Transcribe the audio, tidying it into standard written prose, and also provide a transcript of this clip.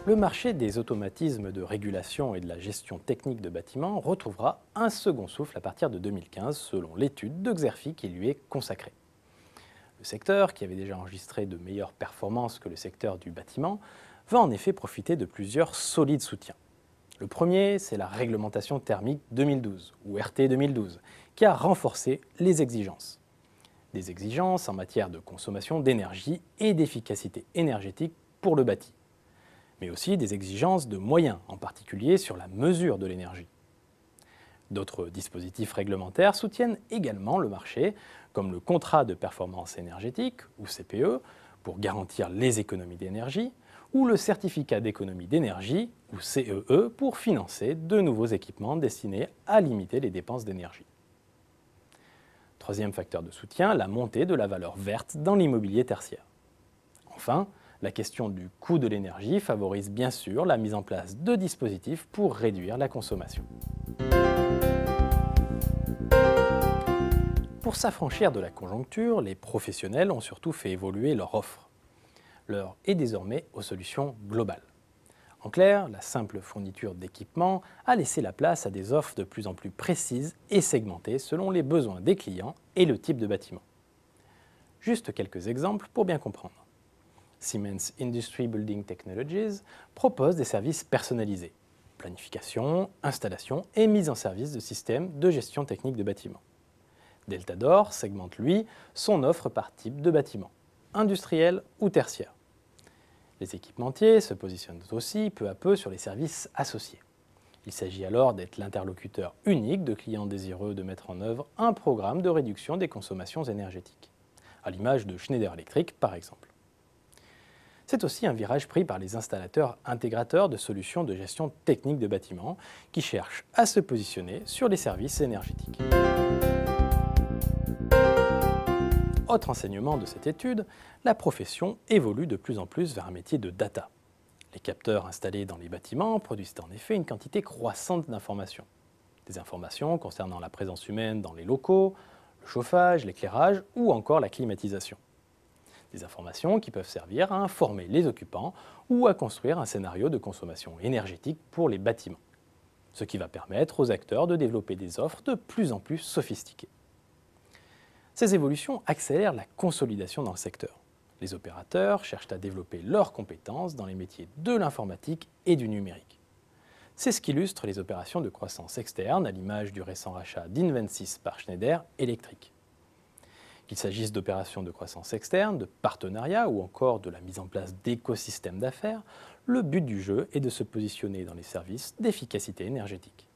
Le marché des automatismes de régulation et de la gestion technique de bâtiments retrouvera un second souffle à partir de 2015, selon l'étude de Xerfi qui lui est consacrée. Le secteur, qui avait déjà enregistré de meilleures performances que le secteur du bâtiment, va en effet profiter de plusieurs solides soutiens. Le premier, c'est la réglementation thermique 2012, ou RT 2012, qui a renforcé les exigences. Des exigences en matière de consommation d'énergie et d'efficacité énergétique pour le bâti, mais aussi des exigences de moyens, en particulier sur la mesure de l'énergie. D'autres dispositifs réglementaires soutiennent également le marché, comme le contrat de performance énergétique, ou CPE, pour garantir les économies d'énergie, ou le certificat d'économie d'énergie, ou CEE, pour financer de nouveaux équipements destinés à limiter les dépenses d'énergie. Troisième facteur de soutien, la montée de la valeur verte dans l'immobilier tertiaire. Enfin, la question du coût de l'énergie favorise bien sûr la mise en place de dispositifs pour réduire la consommation. Pour s'affranchir de la conjoncture, les professionnels ont surtout fait évoluer leur offre. L'heure est désormais aux solutions globales. En clair, la simple fourniture d'équipements a laissé la place à des offres de plus en plus précises et segmentées selon les besoins des clients et le type de bâtiment. Juste quelques exemples pour bien comprendre. Siemens Industry Building Technologies propose des services personnalisés, planification, installation et mise en service de systèmes de gestion technique de bâtiments. Deltador segmente, lui, son offre par type de bâtiment, industriel ou tertiaire. Les équipementiers se positionnent aussi peu à peu sur les services associés. Il s'agit alors d'être l'interlocuteur unique de clients désireux de mettre en œuvre un programme de réduction des consommations énergétiques, à l'image de Schneider Electric par exemple. C'est aussi un virage pris par les installateurs intégrateurs de solutions de gestion technique de bâtiments qui cherchent à se positionner sur les services énergétiques. Autre enseignement de cette étude, la profession évolue de plus en plus vers un métier de data. Les capteurs installés dans les bâtiments produisent en effet une quantité croissante d'informations. Des informations concernant la présence humaine dans les locaux, le chauffage, l'éclairage ou encore la climatisation. Des informations qui peuvent servir à informer les occupants ou à construire un scénario de consommation énergétique pour les bâtiments, ce qui va permettre aux acteurs de développer des offres de plus en plus sophistiquées. Ces évolutions accélèrent la consolidation dans le secteur. Les opérateurs cherchent à développer leurs compétences dans les métiers de l'informatique et du numérique. C'est ce qu'illustrent les opérations de croissance externe à l'image du récent rachat d'Invensys par Schneider Electric. Qu'il s'agisse d'opérations de croissance externe, de partenariats ou encore de la mise en place d'écosystèmes d'affaires, le but du jeu est de se positionner dans les services d'efficacité énergétique.